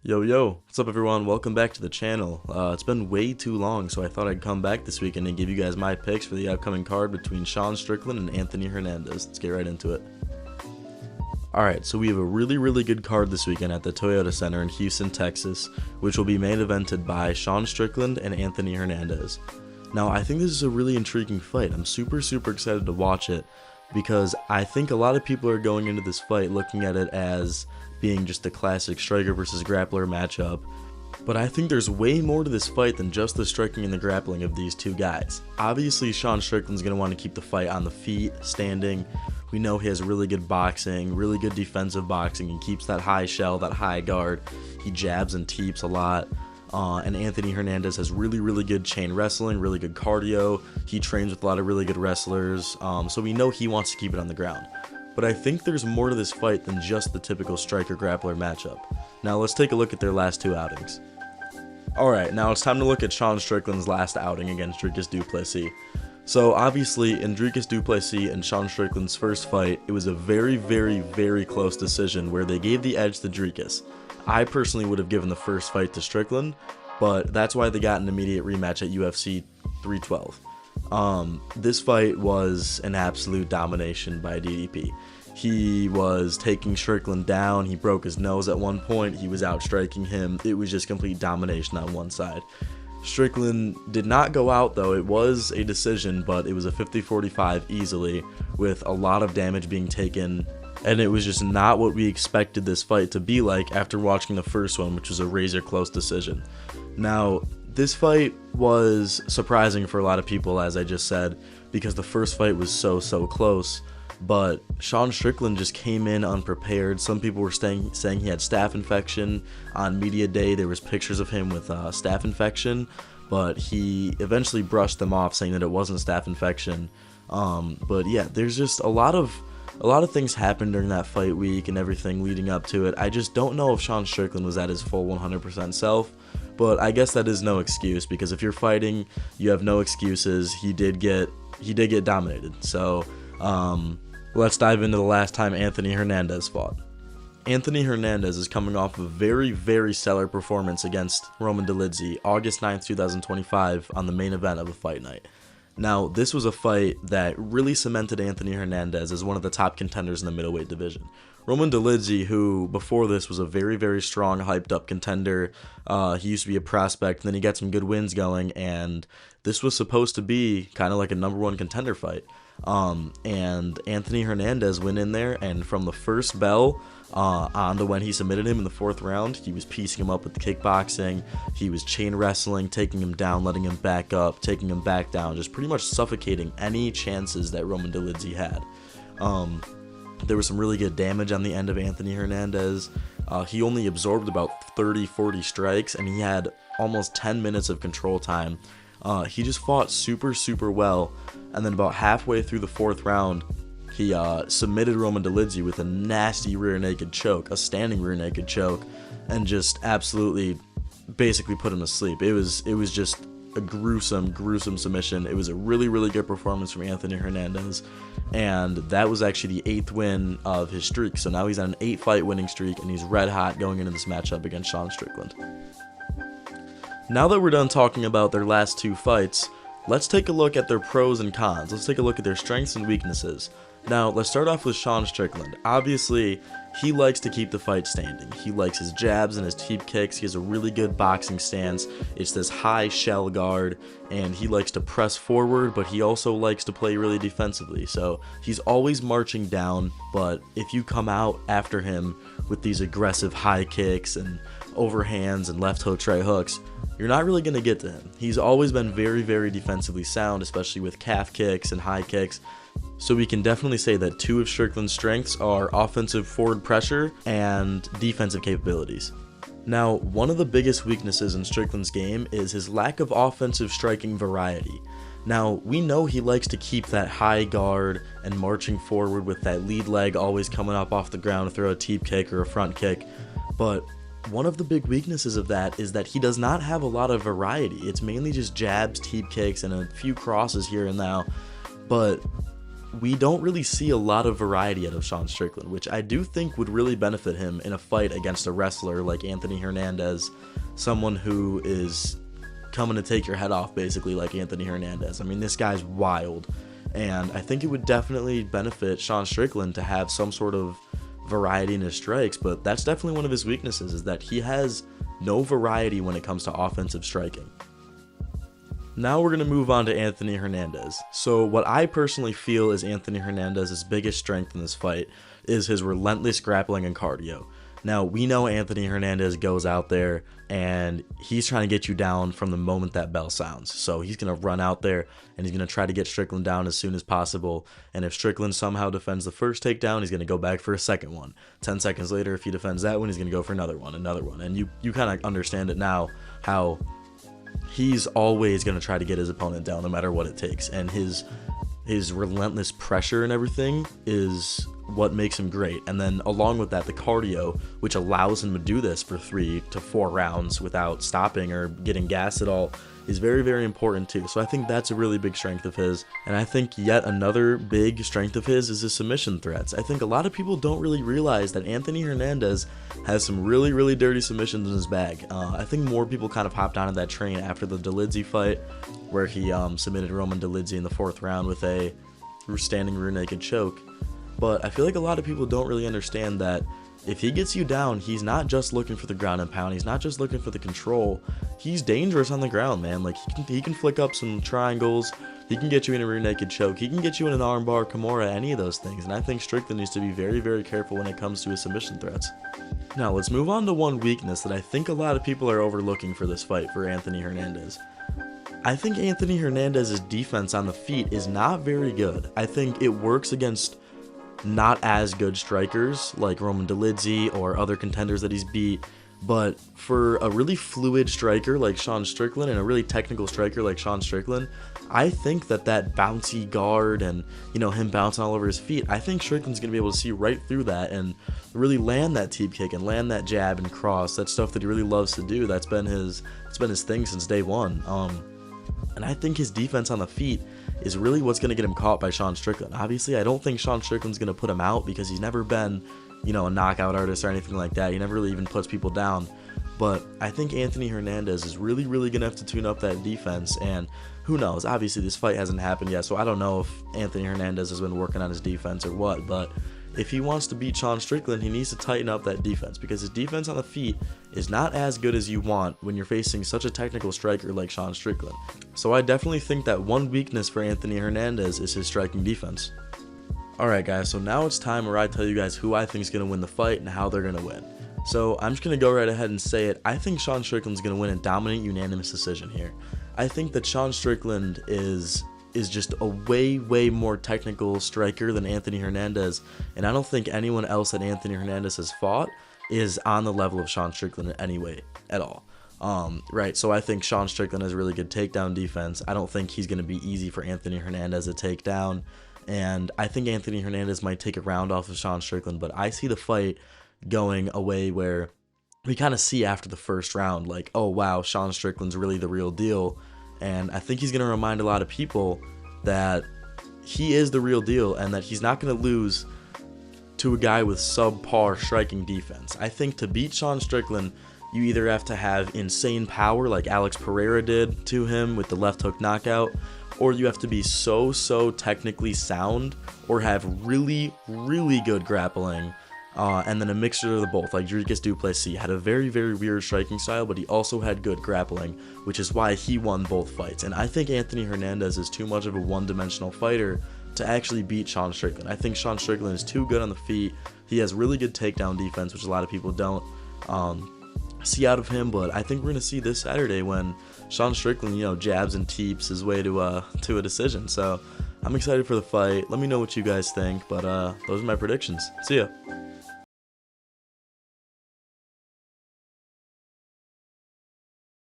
Yo, what's up everyone? Welcome back to the channel. It's been way too long, so I thought I'd come back this weekend and give you guys my picks for the upcoming card between Sean Strickland and Anthony Hernandez. Let's get right into it. Alright, so we have a really good card this weekend at the Toyota Center in Houston, Texas, which will be main evented by Sean Strickland and Anthony Hernandez. Now, I think this is a really intriguing fight. I'm super excited to watch it because I think a lot of people are going into this fight looking at it as being just a classic striker versus grappler matchup, but I think there's way more to this fight than just the striking and the grappling of these two guys. Obviously, Sean Strickland's going to want to keep the fight on the feet, standing. We know he has really good boxing, really good defensive boxing. He keeps that high shell, that high guard. He jabs and teeps a lot. And Anthony Hernandez has really good chain wrestling, really good cardio. He trains with a lot of really good wrestlers, so we know he wants to keep it on the ground. But I think there's more to this fight than just the typical striker-grappler matchup. Now let's take a look at their last two outings. Alright, now it's time to look at Sean Strickland's last outing against Dricus du Plessis. So obviously, in Dricus du Plessis and Sean Strickland's first fight, it was a very close decision where they gave the edge to Dricus. I personally would have given the first fight to Strickland, but that's why they got an immediate rematch at UFC 312. This fight was an absolute domination by DDP. He was taking Strickland down, he broke his nose at one point, he was outstriking him. It was just complete domination on one side. Strickland did not go out though. It was a decision, but it was a 50-45 easily, with a lot of damage being taken, and it was just not what we expected this fight to be like after watching the first one, which was a razor close decision. Now, this fight was surprising for a lot of people, as I just said, because the first fight was so close, but Sean Strickland just came in unprepared. Some people were saying he had staph infection. On media day, there was pictures of him with staph infection, but he eventually brushed them off, saying that it wasn't staph infection. But yeah, there's just a lot of things happened during that fight week and everything leading up to it. I just don't know if Sean Strickland was at his full 100% self, but I guess that is no excuse, because if you're fighting, you have no excuses. He did get dominated. So let's dive into the last time Anthony Hernandez fought. Anthony Hernandez is coming off a very stellar performance against Roman Dolidze August 9th, 2025 on the main event of a fight night. Now, this was a fight that really cemented Anthony Hernandez as one of the top contenders in the middleweight division. Roman Dolidze, who before this was a very strong, hyped up contender, he used to be a prospect, and then he got some good wins going, and this was supposed to be kind of like a #1 contender fight. And Anthony Hernandez went in there, and from the first bell on to when he submitted him in the 4th round, he was piecing him up with the kickboxing. He was chain wrestling, taking him down, letting him back up, taking him back down, just pretty much suffocating any chances that Roman Dolidze had. There was some really good damage on the end of Anthony Hernandez. He only absorbed about 30-40 strikes, and he had almost 10 minutes of control time. He just fought super well, and then about halfway through the 4th round, he submitted Roman Dolidze with a nasty rear naked choke, a standing rear naked choke, and just absolutely basically put him to sleep. It was just a gruesome submission. It was a really good performance from Anthony Hernandez, and that was actually the 8th win of his streak. So now he's on an 8-fight winning streak, and he's red hot going into this matchup against Sean Strickland. Now that we're done talking about their last two fights, let's take a look at their pros and cons. Let's take a look at their strengths and weaknesses. Now, let's start off with Sean Strickland. Obviously, he likes to keep the fight standing. He likes his jabs and his teep kicks. He has a really good boxing stance. It's this high shell guard, and he likes to press forward, but he also likes to play really defensively. So he's always marching down, but if you come out after him with these aggressive high kicks and overhands and left hook, right hooks, you're not really going to get to him. He's always been very defensively sound, especially with calf kicks and high kicks. So we can definitely say that two of Strickland's strengths are offensive forward pressure and defensive capabilities. Now, one of the biggest weaknesses in Strickland's game is his lack of offensive striking variety. Now, we know he likes to keep that high guard and marching forward with that lead leg always coming up off the ground to throw a teep kick or a front kick, but one of the big weaknesses of that is that he does not have a lot of variety. It's mainly just jabs, teep kicks, and a few crosses here and now, but we don't really see a lot of variety out of Sean Strickland, which I do think would really benefit him in a fight against a wrestler like Anthony Hernandez, someone who is coming to take your head off basically like Anthony Hernandez. I mean, this guy's wild, and I think it would definitely benefit Sean Strickland to have some sort of variety in his strikes, but that's definitely one of his weaknesses, is that he has no variety when it comes to offensive striking. Now we're going to move on to Anthony Hernandez. So what I personally feel is Anthony Hernandez's biggest strength in this fight is his relentless grappling and cardio. Now, we know Anthony Hernandez goes out there and he's trying to get you down from the moment that bell sounds. So he's going to run out there and he's going to try to get Strickland down as soon as possible. And if Strickland somehow defends the first takedown, he's going to go back for a second one. 10 seconds later, if he defends that one, he's going to go for another one. And you kind of understand it now, how he's always going to try to get his opponent down no matter what it takes. And his relentless pressure and everything is what makes him great. And then along with that, the cardio, which allows him to do this for 3 to 4 rounds without stopping or getting gas at all, is very, very important too. So I think that's a really big strength of his. And I think yet another big strength of his is his submission threats. I think a lot of people don't really realize that Anthony Hernandez has some really, really dirty submissions in his bag. I think more people kind of hopped onto that train after the Dolidze fight, where he submitted Roman Dolidze in the 4th round with a standing rear naked choke. But I feel like a lot of people don't really understand that if he gets you down, he's not just looking for the ground and pound. He's not just looking for the control. He's dangerous on the ground, man. Like, he can flick up some triangles. He can get you in a rear naked choke. He can get you in an armbar, Kimura, any of those things. And I think Strickland needs to be very, very careful when it comes to his submission threats. Now, let's move on to one weakness that I think a lot of people are overlooking for this fight for Anthony Hernandez. I think Anthony Hernandez's defense on the feet is not very good. I think it works against not as good strikers like Roman Dolidze or other contenders that he's beat, but for a really fluid striker like Sean Strickland and a really technical striker like Sean Strickland, I think that bouncy guard and, you know, him bouncing all over his feet, I think Strickland's going to be able to see right through that and really land that teep kick and land that jab and cross, that stuff that he really loves to do. It's been his thing since day one. And I think his defense on the feet is really what's going to get him caught by Sean Strickland. Obviously, I don't think Sean Strickland's going to put him out because he's never been, you know, a knockout artist or anything like that. He never really even puts people down. But I think Anthony Hernandez is really, really going to have to tune up that defense. And who knows? Obviously, this fight hasn't happened yet, so I don't know if Anthony Hernandez has been working on his defense or what. But if he wants to beat Sean Strickland, he needs to tighten up that defense, because his defense on the feet is not as good as you want when you're facing such a technical striker like Sean Strickland. So I definitely think that one weakness for Anthony Hernandez is his striking defense. Alright guys, so now it's time where I tell you guys who I think is going to win the fight and how they're going to win. So I'm just going to go right ahead and say it. I think Sean Strickland's going to win a dominant unanimous decision here. I think that Sean Strickland is just a way more technical striker than Anthony Hernandez, and I don't think anyone else that Anthony Hernandez has fought is on the level of Sean Strickland in any way at all. Right, so I think Sean Strickland has a really good takedown defense. I don't think he's going to be easy for Anthony Hernandez to take down, and I think Anthony Hernandez might take a round off of Sean Strickland, but I see the fight going a way where we kind of see after the first round, like, oh wow, Sean Strickland's really the real deal. And I think he's going to remind a lot of people that he is the real deal and that he's not going to lose to a guy with subpar striking defense. I think to beat Sean Strickland, you either have to have insane power like Alex Pereira did to him with the left hook knockout, or you have to be so technically sound or have really good grappling. And then a mixture of the both, like Dricus du Plessis had a very weird striking style, but he also had good grappling, which is why he won both fights. And I think Anthony Hernandez is too much of a one-dimensional fighter to actually beat Sean Strickland. I think Sean Strickland is too good on the feet. He has really good takedown defense, which a lot of people don't see out of him, but I think we're going to see this Saturday when Sean Strickland, you know, jabs and teeps his way to a decision. So I'm excited for the fight. Let me know what you guys think, but those are my predictions. See ya.